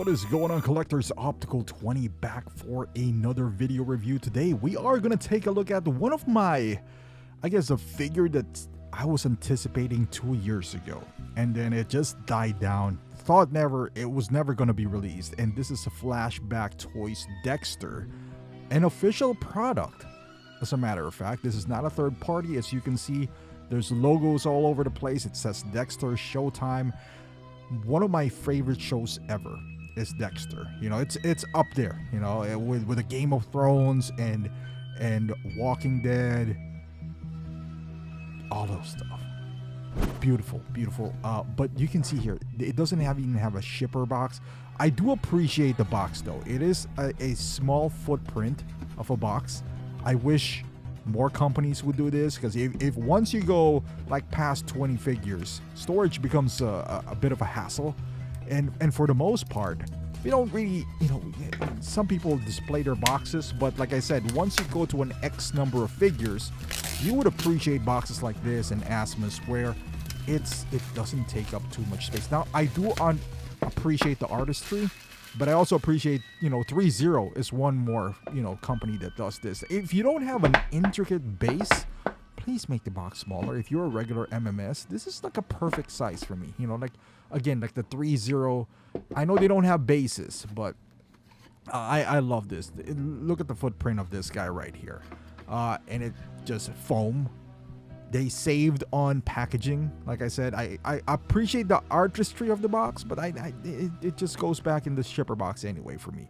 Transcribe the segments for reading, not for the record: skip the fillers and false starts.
What is going on, collectors? Optical 20 back for another video review. Today we are going to take a look at one of my, I guess, a figure that I was anticipating 2 years ago, and then it just died down. Thought it was never going to be released, and this is a Flashback Toys Dexter, an official product. As a matter of fact, this is not a third party. As you can see, there's logos all over the place. It says Dexter, Showtime. One of my favorite shows ever is Dexter. You know, it's up there, you know, with a Game of Thrones and Walking Dead, all those stuff. Beautiful. But you can see here, it doesn't even have a shipper box. I do appreciate the box though. It is a small footprint of a box. I wish more companies would do this, because if once you go like past 20 figures, storage becomes a bit of a hassle, and for the most part, we don't really, you know, some people display their boxes, but like I said, once you go to an X number of figures, you would appreciate boxes like this and Asmus, where it doesn't take up too much space. Now I do appreciate the artistry, but I also appreciate, you know, 3-0 is one more, you know, company that does this. If you don't have an intricate base, please make the box smaller. If you're a regular MMS, this is like a perfect size for me. You know, like, again, like the 3-0. I know they don't have bases, but I love this. Look at the footprint of this guy right here. And it just foam. They saved on packaging. Like I said, I appreciate the artistry of the box, but it just goes back in the shipper box anyway for me.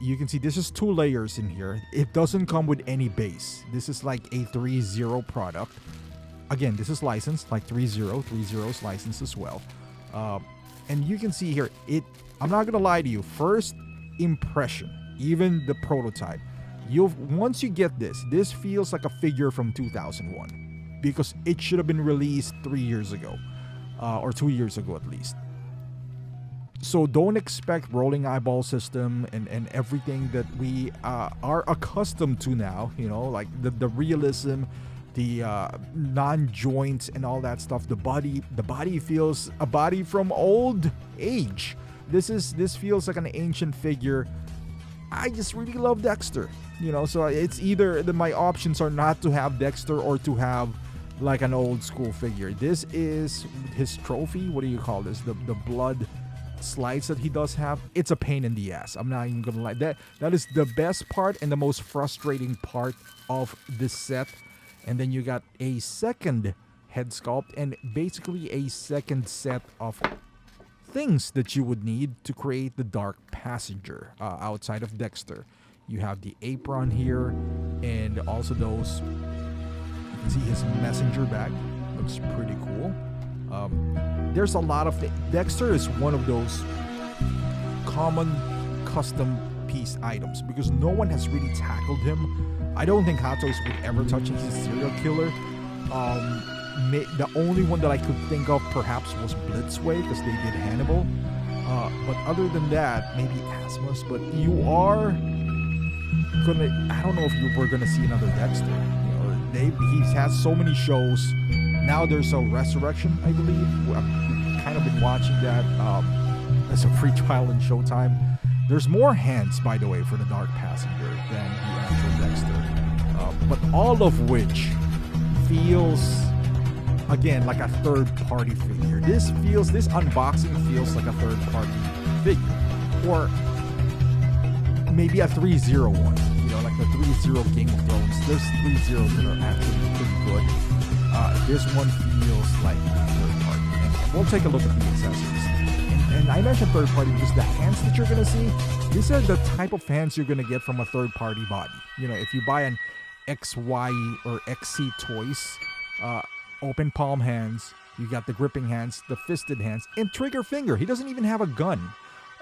You can see this is 2 layers in here. It doesn't come with any base. This is like a 3-0 product. Again, this is licensed like 3-0. 3-0 is licensed as well. And you can see here, I'm not gonna lie to you, first impression, even the prototype, once you get this feels like a figure from 2001, because it should have been released 3 years ago, or 2 years ago at least. So don't expect rolling eyeball system and everything that we are accustomed to now, you know, like the realism, the non-joints and all that stuff. The body feels a body from old age. This feels like an ancient figure. I just really love Dexter, you know, so it's either my options are not to have Dexter or to have like an old school figure. This is his trophy. What do you call this? The blood slides that he does have. It's a pain in the ass. I'm not even gonna lie. That is the best part and the most frustrating part of this set. And then you got a second head sculpt and basically a second set of things that you would need to create the Dark Passenger outside of Dexter. You have the apron here, and also those, you can see his messenger bag. Looks pretty cool. There's a lot of Dexter is one of those common custom piece items, because no one has really tackled him. I don't think Hot Toys would ever touch him. He's a serial killer. The only one that I could think of perhaps was Blitzway, because they did Hannibal. But other than that, maybe Asmus. But you are gonna, I don't know if we're gonna see another Dexter. You know, he's had so many shows. Now there's a Resurrection, I believe. I've kind of been watching that as a free trial in Showtime. There's more hands, by the way, for the Dark Passenger than the actual Dexter. But all of which feels, again, like a third-party figure. This unboxing feels like a third-party figure, or maybe a 3-0 one. You know, like the 3-0 Game of Thrones. There's 3-0s that are actually pretty good. This one feels like third-party, and we'll take a look at the accessories. And I mentioned third-party because the hands that you're gonna see, these are the type of hands you're gonna get from a third-party body. You know, if you buy an XY or XC Toys, open palm hands, you got the gripping hands, the fisted hands, and trigger finger. He doesn't even have a gun,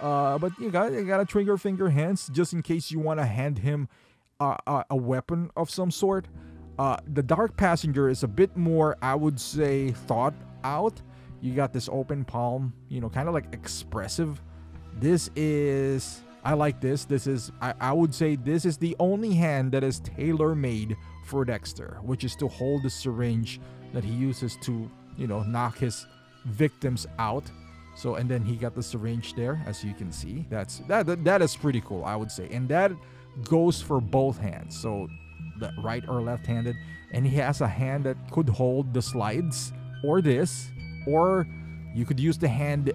but you got a trigger finger hands just in case you want to hand him a weapon of some sort. The Dark Passenger is a bit more, I would say, thought out. You got this open palm, you know, kind of like expressive. I like this. I would say this is the only hand that is tailor-made for Dexter, which is to hold the syringe that he uses to, you know, knock his victims out. So, and then he got the syringe there, as you can see. That is pretty cool, I would say. And that goes for both hands. So the right or left-handed, and he has a hand that could hold the slides or this, or you could use the hand,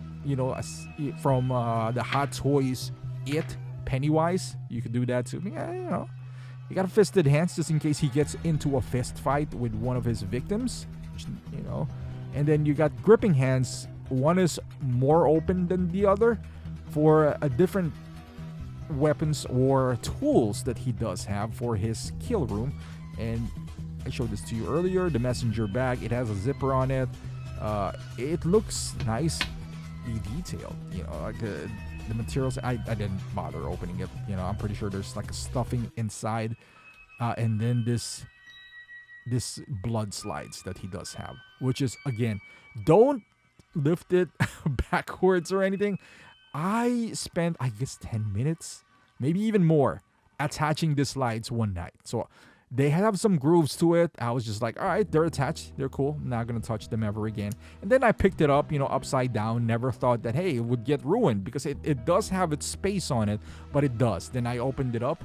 from the Hot Toys Pennywise. You could do that too. You got fisted hands just in case he gets into a fist fight with one of his victims, and then you got gripping hands. One is more open than the other for a different weapons or tools that he does have for his kill room. And I showed this to you earlier, the messenger bag. It has a zipper on it. It looks nicely detailed, like the materials. I didn't bother opening it. I'm pretty sure there's like a stuffing inside, and then this blood slides that he does have, which is, again, don't lift it backwards or anything. I spent, I guess, 10 minutes, maybe even more, attaching the slides one night. So they have some grooves to it. I was just like, all right, they're attached. They're cool. I'm not going to touch them ever again. And then I picked it up, upside down. Never thought that, hey, it would get ruined, because it does have its space on it, but it does. Then I opened it up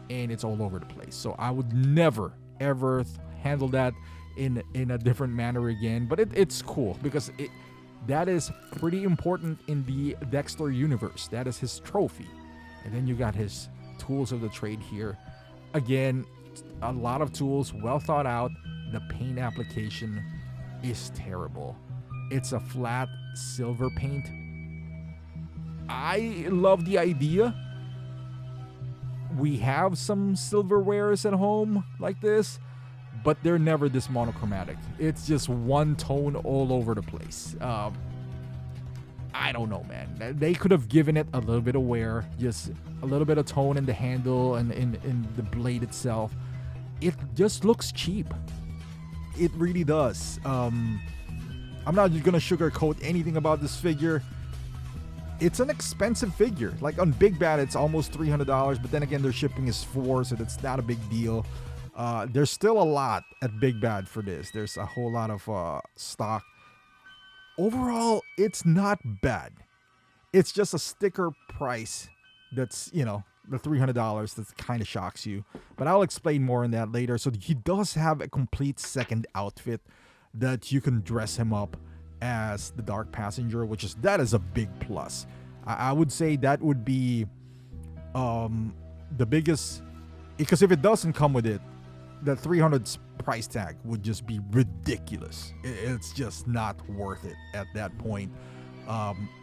and it's all over the place. So I would never, ever handle that in a different manner again. But it's cool, because that is pretty important in the Dexter universe. That is his trophy. And then you got his tools of the trade here. Again, a lot of tools, well thought out. The paint application is terrible. It's a flat silver paint. I love the idea. We have some silverwares at home like this, but they're never this monochromatic. It's just one tone all over the place. I don't know, man. They could have given it a little bit of wear, just a little bit of tone in the handle and in the blade itself. It just looks cheap. It really does. I'm not just gonna sugarcoat anything about this figure. It's an expensive figure. Like on Big Bad, it's almost $300, but then again, their shipping is $4, so that's not a big deal. There's still a lot at Big Bad for this. There's a whole lot of stock. Overall, it's not bad. It's just a sticker price that's, the $300 that kind of shocks you. But I'll explain more on that later. So he does have a complete second outfit that you can dress him up as the Dark Passenger, that is a big plus. I would say that would be the biggest, because if it doesn't come with it, the $300 price tag would just be ridiculous. It's just not worth it at that point.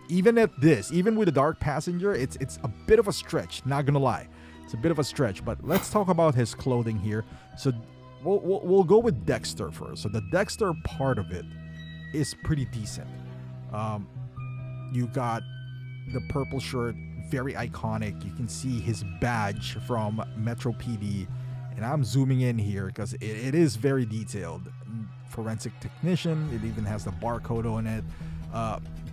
Even with the Dark Passenger, it's a bit of a stretch, not gonna lie. It's a bit of a stretch, but let's talk about his clothing here. So we'll go with Dexter first. So the Dexter part of it is pretty decent. You got the purple shirt, very iconic. You can see his badge from Metro PD, and I'm zooming in here because it is very detailed. Forensic technician. It even has the barcode on it.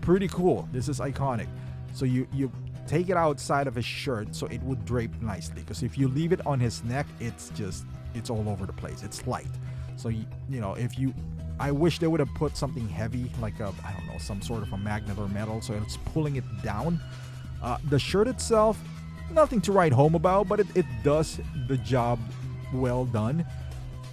Pretty cool. This is iconic. So you take it outside of his shirt so it would drape nicely, because if you leave it on his neck, it's all over the place. It's light. So I wish they would have put something heavy, like some sort of a magnet or metal, so it's pulling it down. The shirt itself, nothing to write home about, but it does the job well done.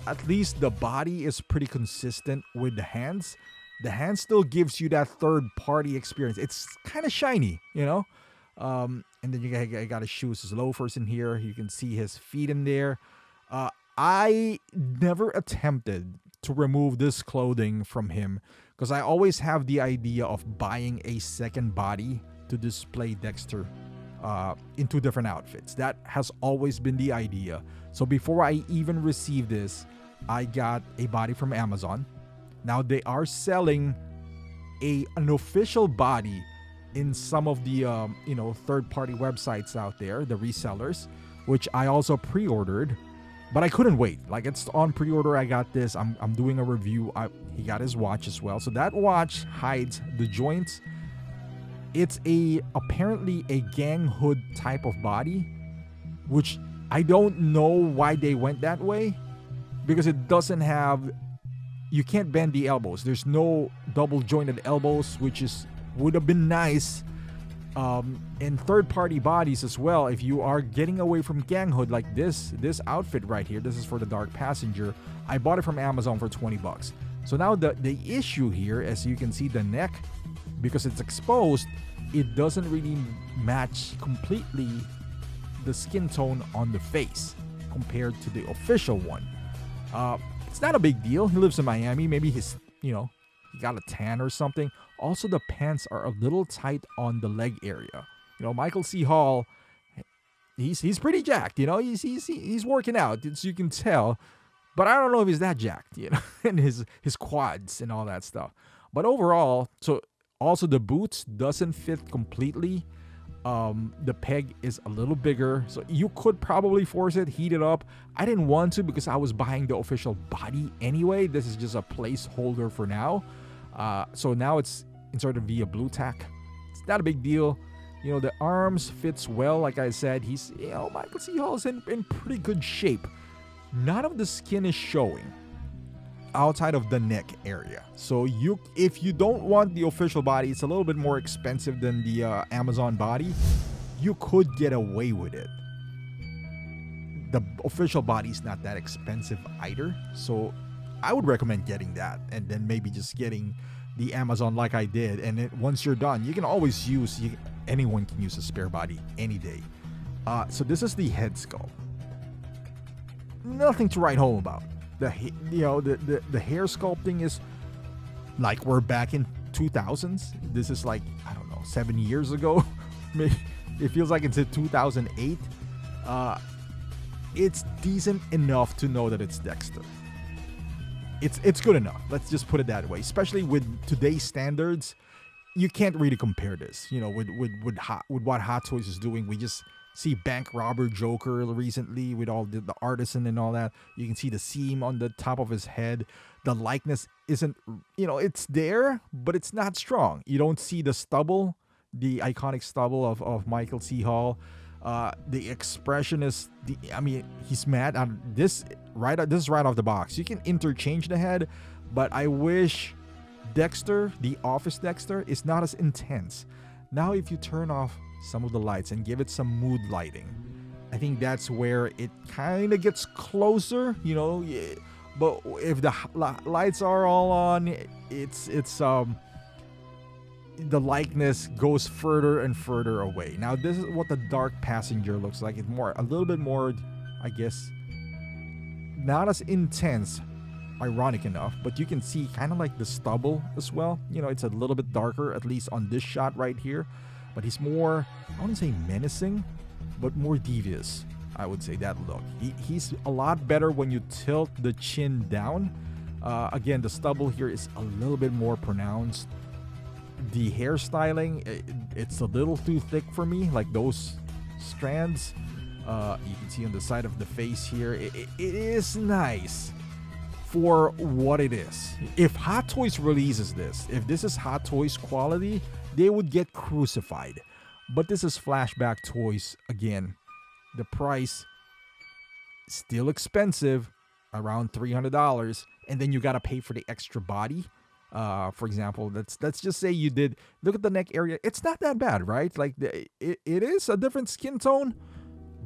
At least the body is pretty consistent with the hands. The hand still gives you that third-party experience. It's kind of shiny, And then you got his shoes, his loafers in here. You can see his feet in there. I never attempted to remove this clothing from him, because I always have the idea of buying a second body to display Dexter in two different outfits. That has always been the idea. So before I even received this, I got a body from Amazon. Now they are selling an official body in some of the third-party websites out there, the resellers, which I also pre-ordered, but I couldn't wait. Like, it's on pre-order. I got this. I'm doing a review. He got his watch as well. So that watch hides the joints. It's apparently a gang hood type of body, which I don't know why they went that way, because it doesn't have. You can't bend the elbows. There's no double jointed elbows, which is would have been nice. And third-party bodies as well. If you are getting away from ganghood like this outfit right here, this is for the Dark Passenger. I bought it from Amazon for $20. So now the issue here, as you can see, the neck, because it's exposed, it doesn't really match completely the skin tone on the face compared to the official one. It's not a big deal. He lives in Miami. Maybe he got a tan or something. Also, the pants are a little tight on the leg area. Michael C. Hall, he's pretty jacked. He's working out, as you can tell. But I don't know if he's that jacked, and his quads and all that stuff. But overall, so also the boots doesn't fit completely. The peg is a little bigger, so you could probably force it, heat it up. I didn't want to because I was buying the official body anyway. This is just a placeholder for now. So now it's inserted via blue tack. It's not a big deal. The arms fits well. Like I said, he's Michael C. Hall is in pretty good shape. None of the skin is showing outside of the neck area. So if you don't want the official body, it's a little bit more expensive than the Amazon body. You could get away with it. The official body is not that expensive either. So I would recommend getting that, and then maybe just getting the Amazon like I did. And once you're done, you can always anyone can use a spare body any day. So this is the head sculpt. Nothing to write home about. The hair sculpting is like we're back in 2000s. This is like, I don't know, 7 years ago. Maybe it feels like it's in 2008. It's decent enough to know that it's Dexter. It's good enough. Let's just put it that way. Especially with today's standards, you can't really compare this. With what Hot Toys is doing. We just see bank robber Joker recently with all the artisan and all that. You can see the seam on the top of his head. The likeness isn't, it's there, but it's not strong. You don't see the stubble, the iconic stubble of Michael C. Hall. The expression is, he's mad. This is right off the box. You can interchange the head, but I wish Dexter, the office Dexter, is not as intense. Now, if you turn off some of the lights and give it some mood lighting, I think that's where it kind of gets closer, but if the lights are all on, it's the likeness goes further and further away. Now, this is what the Dark Passenger looks like. It's a little bit more, I guess, not as intense, ironic enough, but you can see kind of like the stubble as well. It's a little bit darker, at least on this shot right here. But he's more, I wouldn't say menacing, but more devious. I would say that look. He's a lot better when you tilt the chin down. Again, the stubble here is a little bit more pronounced. The hairstyling, it's a little too thick for me, like those strands. You can see on the side of the face here, it is nice for what it is. If Hot Toys releases this, if this is Hot Toys quality, they would get crucified. But this is Flashback Toys. Again, the price still expensive, around $300, and then you gotta pay for the extra body. For example, let's just say you did look at the neck area. It's not that bad, right? Like it is a different skin tone,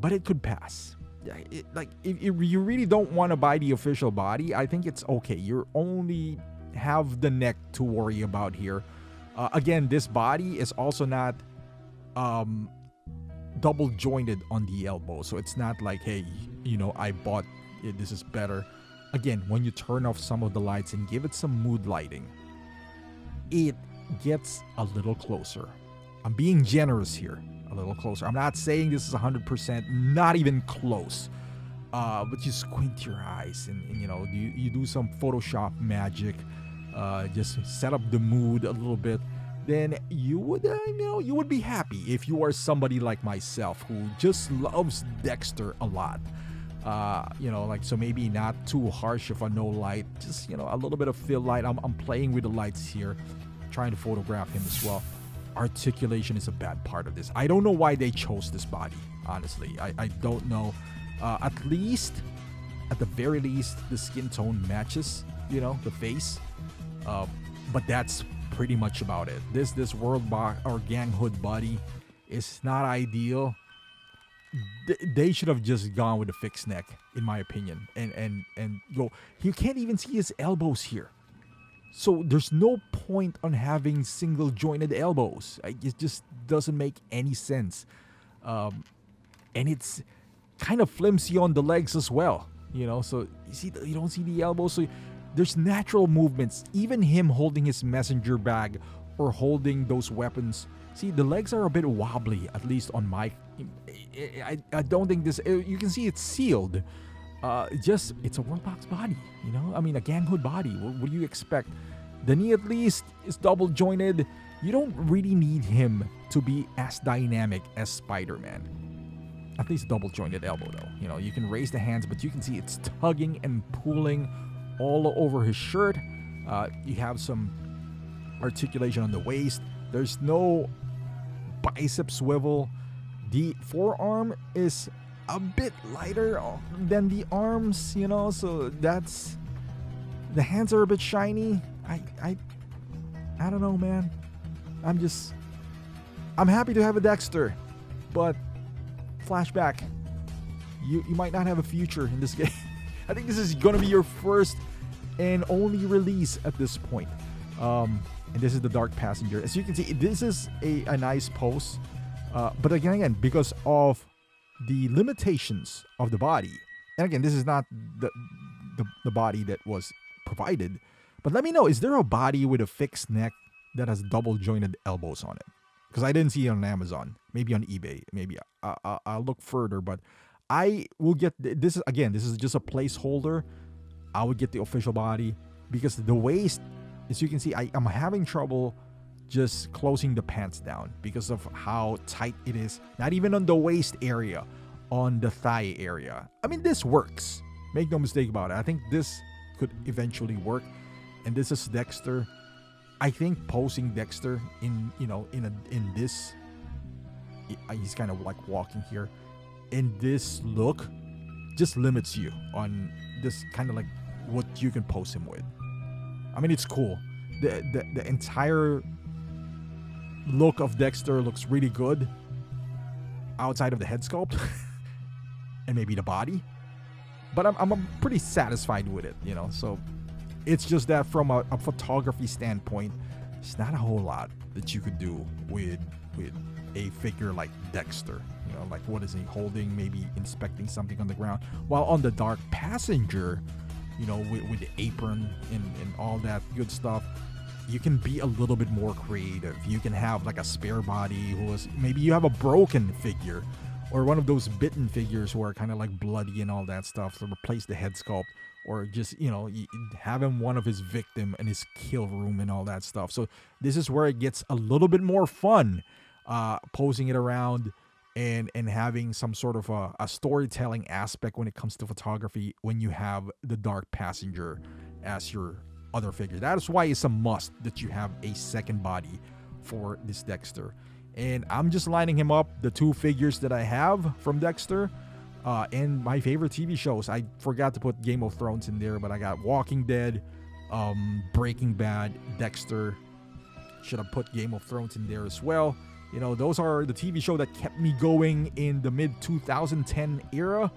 but it could pass. If you really don't want to buy the official body, I think it's okay. You only have the neck to worry about here. Again, this body is also not double jointed on the elbow, so it's not like, hey, I bought it, this is better. Again, when you turn off some of the lights and give it some mood lighting, it gets a little closer. I'm being generous here, a little closer. I'm not saying this is 100%, not even close. But you squint your eyes and you do some Photoshop magic, just set up the mood a little bit. Then you would be happy if you are somebody like myself who just loves Dexter a lot. So maybe not too harsh of a no light, just a little bit of fill light. I'm playing with the lights here, trying to photograph him as well. Articulation is a bad part of this. I don't know why they chose this body, honestly. I don't know. At the very least, the skin tone matches, the face. But that's pretty much about it. This world box or gang hood body is not ideal. They should have just gone with a fixed neck, in my opinion, and go. You can't even see his elbows here, so there's no point on having single jointed elbows. It just doesn't make any sense, and it's kind of flimsy on the legs as well. So you don't see the elbows. So there's natural movements. Even him holding his messenger bag or holding those weapons. See, the legs are a bit wobbly, at least on my. I don't think this. You can see it's sealed. It's a world box body. I mean, a gang hood body. What do you expect? The knee at least is double jointed. You don't really need him to be as dynamic as Spider-Man. At least double jointed elbow though. You can raise the hands, but you can see it's tugging and pulling all over his shirt. You have some articulation on the waist. There's no bicep swivel. The forearm is a bit lighter than the arms, so that's. The hands are a bit shiny. I don't know, man. I'm happy to have a Dexter, but flashback, you might not have a future in this game. I think this is gonna be your first and only release at this point. And this is the Dark Passenger. As you can see, this is a nice pose. But again, because of the limitations of the body, and again, this is not the body that was provided. But let me know, is there a body with a fixed neck that has double jointed elbows on it? Because I didn't see it on Amazon. Maybe on eBay. Maybe I'll look further. But I will get this. This is just a placeholder. I would get the official body because the waist, as you can see, I'm having trouble just closing the pants down because of how tight it is. Not even on the waist area, on the thigh area. I mean, this works. Make no mistake about it. I think this could eventually work. And this is Dexter. I think posing Dexter in this, he's kind of like walking here, in this look, just limits you on this kind of like what you can pose him with. I mean, it's cool. The entire look of Dexter looks really good outside of the head sculpt and maybe the body, but I'm pretty satisfied with it, so it's just that from a photography standpoint, it's not a whole lot that you could do with a figure like Dexter. Like what is he holding? Maybe inspecting something on the ground, while on the Dark Passenger, with the apron and all that good stuff, you can be a little bit more creative. You can have like a spare body maybe you have a broken figure or one of those bitten figures who are kind of like bloody and all that stuff, to replace the head sculpt, or just have him one of his victim in his kill room and all that stuff. So this is where it gets a little bit more fun, posing it around and having some sort of a storytelling aspect when it comes to photography when you have the Dark Passenger as your other figure. That is why it's a must that you have a second body for this Dexter. And I'm just lining him up, the two figures that I have from Dexter, and my favorite TV shows. I forgot to put Game of Thrones in there, but I got Walking Dead, Breaking Bad, Dexter. Should have put Game of Thrones in there as well. Those are the TV show that kept me going in the mid 2010 era.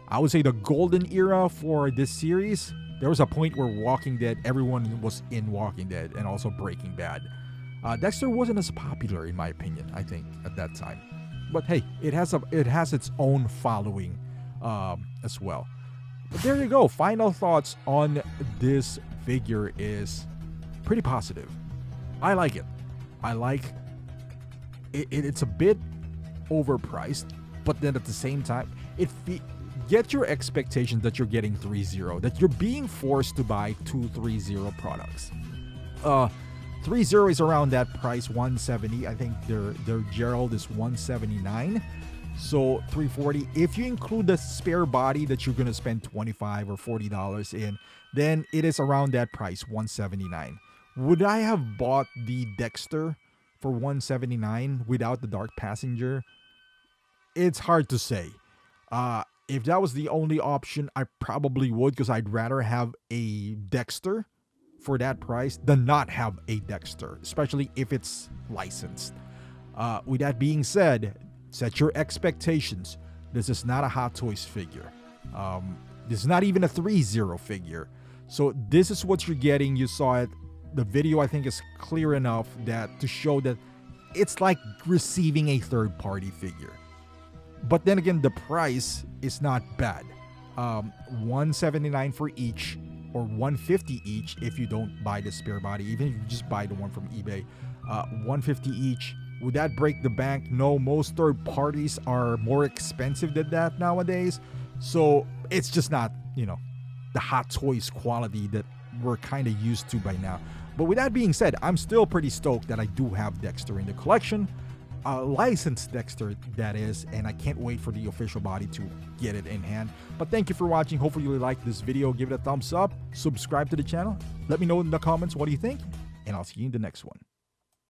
I would say the golden era for this series. There was a point where Walking Dead, everyone was in Walking Dead, and also Breaking Bad. Dexter wasn't as popular, in my opinion, I think, at that time. But hey, it has its own following as well. But there you go. Final thoughts on this figure is pretty positive. I like it. I like it. It's a bit overpriced, but then at the same time, get your expectations that you're getting 3.0, that you're being forced to buy 2.3.0 products. 3.0 is around that price, $170. I think their Gerald is $179. So $340. If you include the spare body that you're gonna spend $25 or $40 in, then it is around that price, $179. Would I have bought the Dexter for $179 without the Dark Passenger? It's hard to say. If that was the only option, I probably would, because I'd rather have a Dexter for that price than not have a Dexter, especially if it's licensed. With that being said, set your expectations. This is not a Hot Toys figure. This is not even a 3-0 figure. So this is what you're getting. You saw it. The video, I think, is clear enough that to show that it's like receiving a third-party figure. But then again, the price is not bad. $179 for each, or $150 each if you don't buy the spare body. Even if you just buy the one from eBay, $150 each. Would that break the bank? No, most third parties are more expensive than that nowadays. So it's just not, the Hot Toys quality that we're kind of used to by now. But with that being said, I'm still pretty stoked that I do have Dexter in the collection. Licensed Dexter, that is, and I can't wait for the official body to get it in hand. But thank you for watching. Hopefully you liked this video. Give it a thumbs up, subscribe to the channel, let me know in the comments what do you think, and I'll see you in the next one.